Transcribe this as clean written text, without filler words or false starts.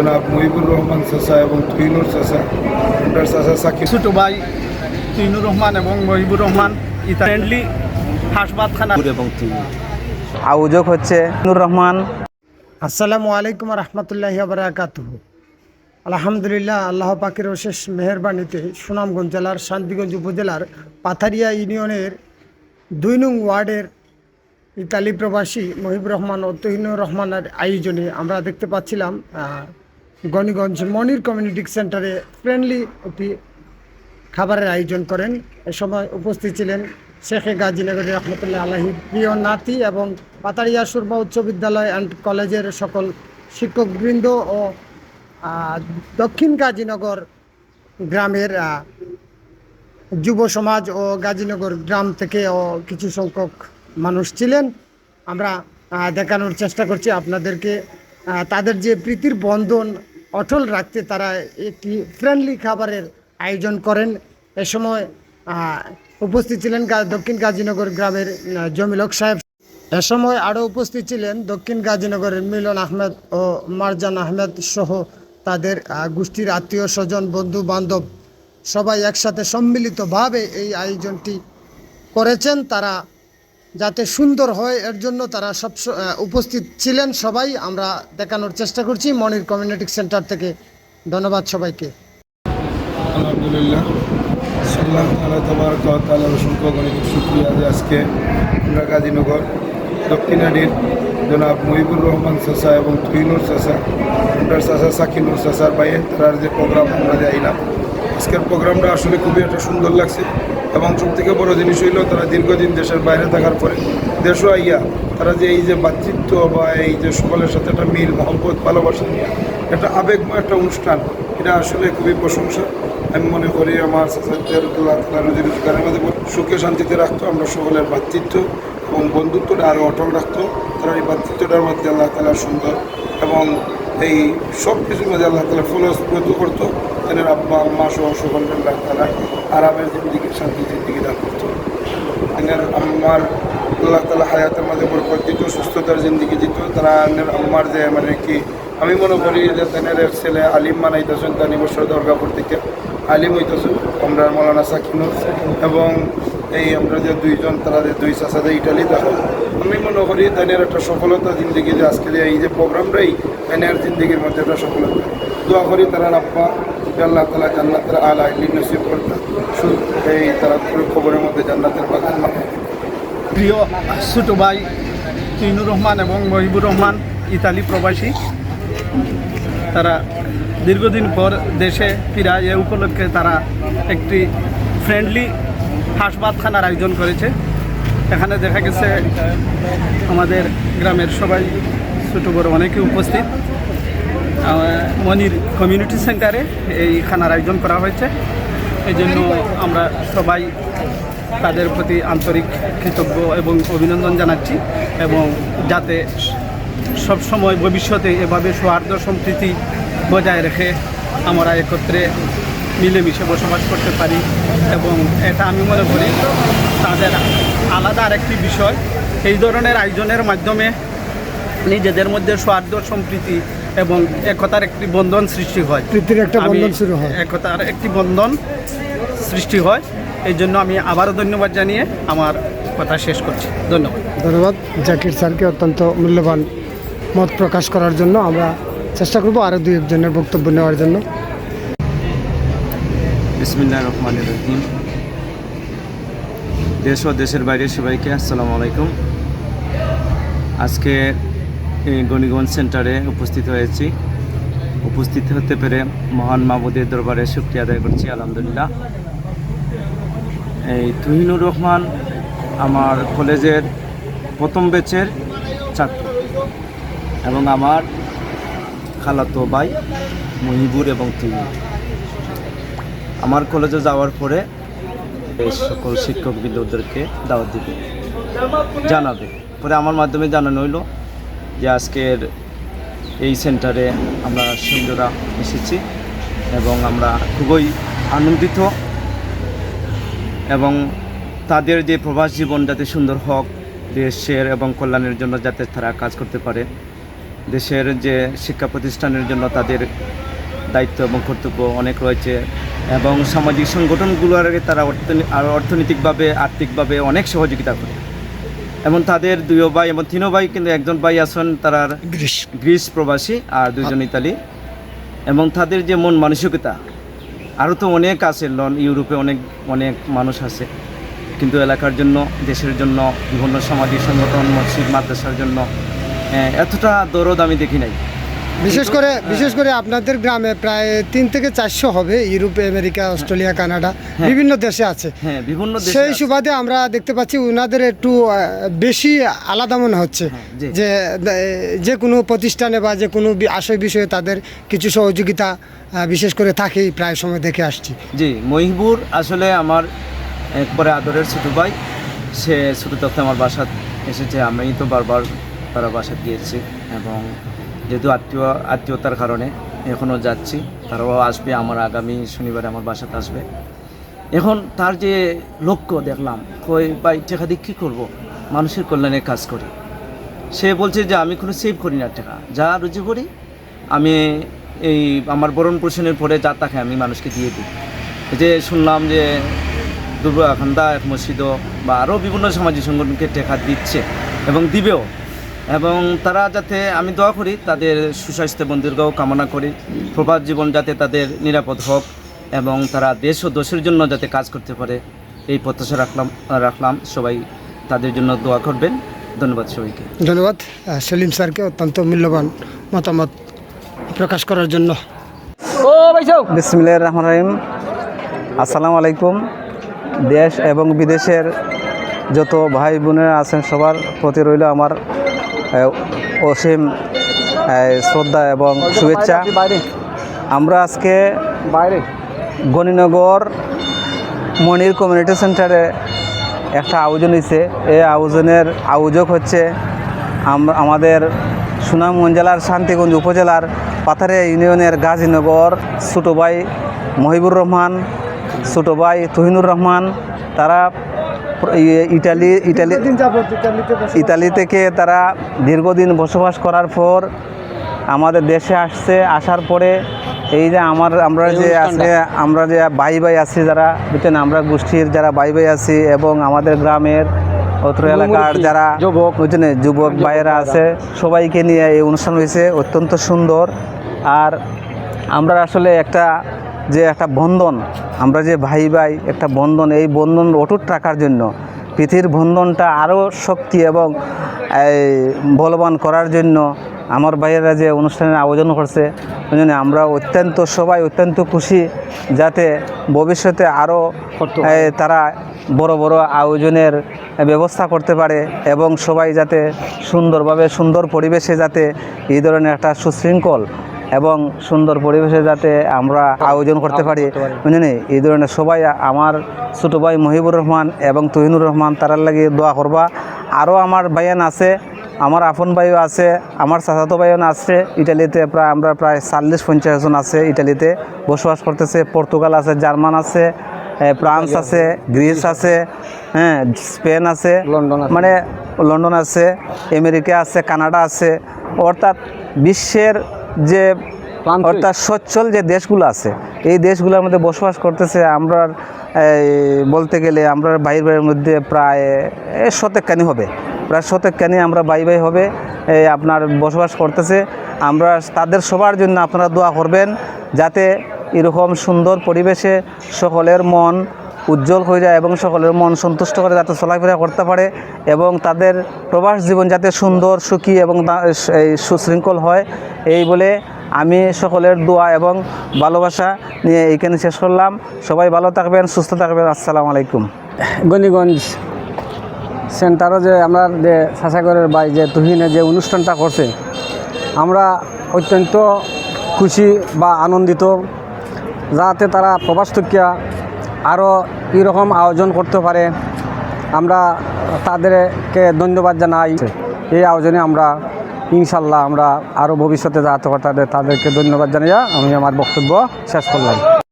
জনাব মহিবুর রহমান চাচা এবং তুহিনুর চাচা, আপনার চাচা সাকিব ছোট ভাই তুহিনুর রহমান এবং মহিবুর রহমান ফ্রেন্ডলি হাসপাতখানা এবং আয়োজক হচ্ছে নুর রহমান। আসসালামু আলাইকুম রহমতুল্লাহি বারাকাতুহু। আলহামদুলিল্লাহ, আল্লাহ পাকের অশেষ মেহেরবানিতে সুনামগঞ্জ জেলার শান্তিগঞ্জ উপজেলার পাথারিয়া ইউনিয়নের ২ নং ওয়ার্ডের ইতালি প্রবাসী মহিবুর রহমান ও তুহিনুর রহমানের আয়োজনে আমরা দেখতে পাচ্ছিলাম গণিগঞ্জ মনির কমিউনিটি সেন্টারে ফ্রেন্ডলি একটি খাবারের আয়োজন করেন। এ সময় উপস্থিত ছিলেন শেখে গাজীনগরের রহমতুল্লাহ আলাহির প্রিয় নাতি এবং পাতারিয়া সুরমা উচ্চ বিদ্যালয় অ্যান্ড কলেজের সকল শিক্ষকবৃন্দ ও দক্ষিণ গাজীনগর গ্রামের যুব সমাজ ও গাজীনগর গ্রাম থেকে ও কিছু সংখ্যক মানুষ ছিলেন। আমরা দেখানোর চেষ্টা করছি আপনাদেরকে তাদের যে প্রীতির বন্ধন অটল রাখতে তারা একটি ফ্রেন্ডলি খাবারের আয়োজন করেন। এ সময় উপস্থিত ছিলেন দক্ষিণ গাজীনগর গ্রামের জমিল হক সাহেব। এ সময় আরও উপস্থিত ছিলেন দক্ষিণ গাজীনগরের মিলন আহমেদ ও মারজান আহমেদ সহ তাদের গোষ্ঠীর আত্মীয় স্বজন বন্ধু বান্ধব সবাই একসাথে সম্মিলিতভাবে এই আয়োজনটি করেছেন। তারা যাতে সুন্দর হয় এর জন্য তারা সব উপস্থিত ছিলেন সবাই। আমরা দেখানোর চেষ্টা করছি মনির কমিউনিটি সেন্টার থেকে। ধন্যবাদ সবাইকে। আলহামদুলিল্লাহ, সাল্লাহ তাআলা তাবারাক ওয়া তাআলার অসংখ্য গণিত শুকরিয়া যে আজকে আমরা গাজীনগর দক্ষিণাডির জনাব মহিবুর রহমান চাচা এবং তুহিনুর চাচা, আপনার চাচা সাকিনুর চাচার বাইরে তার যে প্রোগ্রাম আমরা যে আইলাম, আজকের প্রোগ্রামটা আসলে খুবই একটা সুন্দর লাগছে এবং সবথেকে বড় জিনিস হইল তারা দীর্ঘদিন দেশের বাইরে থাকার পরে দেশও আইয়া তারা যে এই যে ভ্রাতৃত্ব বা এই যে সকলের সাথে একটা মিল মহব্বত ভালোবাসা নিয়ে একটা আবেগময় একটা অনুষ্ঠান, এটা আসলে খুবই প্রশংসা। আমি মনে করি আমার চাচাদের আল্লাহ তাআলা রুজি রোজগারের মধ্যে সুখে শান্তিতে রাখতো, আমরা সকলের ভ্রাতৃত্ব এবং বন্ধুত্বটা আরও অটল রাখতো। তারা এই ভ্রাতৃত্বটার মধ্যে আল্লাহ তাআলা সুন্দর এবং এই সব কিছুর মধ্যে আল্লাহ তাআলা ফলস্প্রদ করতো। তাদের আব্বা আম্মা সহ সকলকে আল্লাহ তাআলা আরামের জিন্দিগি শান্তি জিন্দিগি দান করতো। এনার আম্মার আল্লাহ তাআলা হায়াতের মাঝে বরকত দিত, সুস্থতার জিন্দিগি দিত। তারা আম্মার যে মানে কি আমি মনে করি যে তাদের এক ছেলে আলিম বানাইতেছেন, তার বছর দুর্গাপুর থেকে আলিম হইতেছেন আমরা মৌলানা সাকিনুর এবং এই আমরা যে দুইজন তারা যে দুই চাচাদের ইটালি দেখো। আমি মনে করি তাদের একটা সফলতা জিন্দিগি যে আজকে এই যে প্রোগ্রামটাই তাদের জিন্দিগির মধ্যে একটা সফলতা। দোয়া করি তারা আব্বা আল্লাহ তাআলা জান্নাতের আলা ইলিম নসিব করতে, এই তারা খবরের মধ্যে জান্নাতের বাগান বানায়। প্রিয় ছোট ভাই তুহিনুর রহমান এবং মহিবুর রহমান ইতালি প্রবাসী, তারা দীর্ঘদিন পর দেশে ফিরা এ উপলক্ষে তারা একটি ফ্রেন্ডলি হাসপাতখানার আয়োজন করেছে। এখানে দেখা গেছে আমাদের গ্রামের সবাই ছোটো বড় অনেকে উপস্থিত। মনির কমিউনিটি সেন্টারে এই খানার আয়োজন করা হয়েছে। এই জন্য আমরা সবাই তাদের প্রতি আন্তরিক কৃতজ্ঞ এবং অভিনন্দন জানাচ্ছি এবং যাতে সবসময় ভবিষ্যতে এভাবে সৌহার্দ্য সম্প্রীতি বজায় রেখে আমরা একত্রে মিলেমিশে বসবাস করতে পারি। এবং এটা আমি মনে করি তাদের আলাদা আরেকটি বিষয়, এই ধরনের আয়োজনের মাধ্যমে নিজেদের মধ্যে সৌহার্দ্য সম্প্রীতি এবং একতার একটি বন্ধন সৃষ্টি হয়, একতার একটি বন্ধন সৃষ্টি হয়। এই জন্য আমি আবারও ধন্যবাদ জানিয়ে আমার কথা শেষ করছি। ধন্যবাদ জাকির স্যারকে অত্যন্ত মূল্যবান মত প্রকাশ করার জন্য। আমরা চেষ্টা করব আরও দুই একজনের বক্তব্য নেওয়ার জন্য। বিসমিল্লাহির রহমানির রহিম। দেশ ও দেশের বাইরে সবাইকে আসসালামু আলাইকুম। আজকে গণিগঞ্জ সেন্টারে উপস্থিত হয়েছি। উপস্থিত হতে পেরে মহান মাবুদের দরবারে শুকরিয়া আদায় করছি, আলহামদুলিল্লাহ। এই তুহিনুর রহমান আমার কলেজের প্রথম ব্যাচের ছাত্র এবং আমার খালাতো ভাই মহিবুর এবং তুহিনুর। আমার কলেজে যাওয়ার পরে এই সকল শিক্ষকবৃন্দদেরকে দাওয়াত দিবে, জানাবে। পরে আমার মাধ্যমে জানানো হইল যে আজকের এই সেন্টারে আমরা সৈন্যরা এসেছি এবং আমরা খুবই আনন্দিত এবং তাদের যে প্রবাস জীবন যাতে সুন্দর হোক, দেশের এবং কল্যাণের জন্য যাতে তারা কাজ করতে পারে দেশের যে শিক্ষা প্রতিষ্ঠানের জন্য তাদের দায়িত্ব এবং কর্তব্য অনেক রয়েছে এবং সামাজিক সংগঠনগুলোর তারা অর্থনৈতিকভাবে আর্থিকভাবে অনেক সহযোগিতা করে এবং তাদের দুইও ভাই এবং তিনও ভাই, কিন্তু একজন ভাই আছেন তারা গ্রিস প্রবাসী আর দুইজন ইতালি, এবং তাদের যে মন মানসিকতা আরও তো অনেক আছে, ইউরোপে অনেক অনেক মানুষ আছে, কিন্তু এলাকার জন্য, দেশের জন্য, বিভিন্ন সামাজিক সংগঠন, মসজিদ, মাদ্রাসার জন্য এতটা দরদ আমি দেখি নাই। বিশেষ করে আপনাদের গ্রামে প্রায় 3 থেকে 400 হবে, ইউরোপে, আমেরিকা, অস্ট্রেলিয়া, কানাডা, বিভিন্ন দেশে আছে। হ্যাঁ, বিভিন্ন দেশে সেই আছে। সুবাদে আমরা দেখতে পাচ্ছি ওনাদের একটু বেশি আলাদা মনে হচ্ছে জি। যে কোনো প্রতিষ্ঠানে বা যে কোনো আশয় বিষয়ে তাদের কিছু সহযোগিতা বিশেষ করে থাকেই, প্রায় সময় দেখে আসছি। জি, মহিবুর আসলে আমার একবারে আদরের ছোটো ভাই। সে ছোটো থাকতে আমার বাসাত এসেছে, আমি তো বারবার তারা বাসাত গিয়েছি এবং যেহেতু আত্মীয়তার কারণে এখনও যাচ্ছি, তারাও আসবে, আমার আগামী শনিবারে আমার বাসাতে আসবে। এখন তার যে লক্ষ্য দেখলাম, কই ভাই টাকা দিয়ে কী করবো, মানুষের কল্যাণে কাজ করি। সে বলছে যে আমি কোনো সেভ করি না, টাকা যা রুজি করি আমি এই আমার বরণ পোষণের পরে যা থাকে আমি মানুষকে দিয়ে দিই। যে শুনলাম যে দুর্গাখান্দা এক মসজিদও বা আরও বিভিন্ন সামাজিক সংগঠনকে টাকা দিচ্ছে এবং দিবেও, এবং তারা যাতে, আমি দোয়া করি তাদের সুস্বাস্থ্য এবং দীর্ঘ কামনা করি, প্রবাস জীবন যাতে তাদের নিরাপদ হোক এবং তারা দেশ ও দেশের জন্য যাতে কাজ করতে পারে, এই প্রত্যাশা রাখলাম। সবাই তাদের জন্য দোয়া করবেন। ধন্যবাদ সবাইকে। ধন্যবাদ সেলিম স্যারকে অত্যন্ত মূল্যবান মতামত প্রকাশ করার জন্য। বিসমিল্লাহির রহমানির রহিম। আসসালামু আলাইকুম। দেশ এবং বিদেশের যত ভাই বোনেরা আছেন সবার প্রতি রইল আমার অসীম শ্রদ্ধা এবং শুভেচ্ছা। আমরা আজকে গণিনগর মনির কমিউনিটি সেন্টারে একটা আয়োজন হয়েছে। এই আয়োজনের আয়োজক হচ্ছে আমাদের সুনামগঞ্জ জেলার শান্তিগঞ্জ উপজেলার পাথারিয়া ইউনিয়নের গাজীনগর ছোটো ভাই মহিবুর রহমান, ছোটো ভাই তুহিনুর রহমান। তারা ইতালি থেকে তারা দীর্ঘদিন বসবাস করার পর আমাদের দেশে আসার পরে এই যে আমরা যে ভাই আছি যারা বুঝছেন, আমরা গোষ্ঠীর যারা ভাই আছি এবং আমাদের গ্রামের অত্র এলাকার যারা বুঝছেন যুবক ভাইয়েরা আছে, সবাইকে নিয়ে এই অনুষ্ঠান হয়েছে, অত্যন্ত সুন্দর। আর আমরা আসলে একটা বন্ধন, আমরা যে ভাই একটা বন্ধন, এই বন্ধন অটুট রাখার জন্য, পৃথিবীর বন্ধনটা আরও শক্তি এবং বলবান করার জন্য আমার ভাইয়েরা যে অনুষ্ঠানের আয়োজন করছে, ওই জন্য আমরা সবাই অত্যন্ত খুশি, যাতে ভবিষ্যতে আরও তারা বড় বড় আয়োজনের ব্যবস্থা করতে পারে এবং সবাই যাতে সুন্দরভাবে, সুন্দর পরিবেশে যাতে এই ধরনের একটা সুশৃঙ্খল এবং সুন্দর পরিবেশে যাতে আমরা আয়োজন করতে পারি, বুঝলেন। এই ধরনের সবাই, আমার ছোটো ভাই মহিবুর রহমান এবং তুহিনুর রহমান, তারার লাগে দোয়া করবা। আরও আমার ভাইয়ান আছে, আমার আপন ভাইও আছে, আমার চাচাতো ভাইয়ান আছে ইটালিতে। আমরা প্রায় 40-50 জন আছে ইটালিতে বসবাস করতেছে। পর্তুগাল আছে, জার্মান আছে, ফ্রান্স আছে, গ্রিস আছে, হ্যাঁ, স্পেন আছে, লন্ডন আছে, আমেরিকা আছে, কানাডা আছে। অর্থাৎ বিশ্বের যে সচ্ছল যে দেশগুলো আছে, এই দেশগুলোর মধ্যে বসবাস করতেছে। আমরা বলতে গেলে আমরা ভাইয়ের মধ্যে প্রায় 100 হবে, প্রায় 100 আমরা ভাই হবে আপনার বসবাস করতেছে। আমরা তাদের সবার জন্য আপনারা দোয়া করবেন, যাতে এরকম সুন্দর পরিবেশে সকলের মন উজ্জ্বল হয়ে যায় এবং সকলের মন সন্তুষ্ট করে যাতে চলাফেরা করতে পারে এবং তাদের প্রবাস জীবন যাতে সুন্দর, সুখী এবং সুশৃঙ্খল হয়। এই বলে আমি সকলের দোয়া এবং ভালোবাসা নিয়ে এইখানে শেষ করলাম। সবাই ভালো থাকবেন, সুস্থ থাকবেন। আসসালামু আলাইকুম। গণিগঞ্জ সেন্টারও যে আমরা যে শাসাগরের ভাই যে তুহিনে যে অনুষ্ঠানটা করছে, আমরা অত্যন্ত খুশি বা আনন্দিত, যাতে তারা প্রবাস থেকে আরও এরকম আয়োজন করতে পারে। আমরা তাদেরকে ধন্যবাদ জানাই। এই আয়োজনে আমরা ইনশাল্লাহ আমরা আরও ভবিষ্যতে যাতে তাদেরকে ধন্যবাদ জানাইয়া আমি আমার বক্তব্য শেষ করলাম।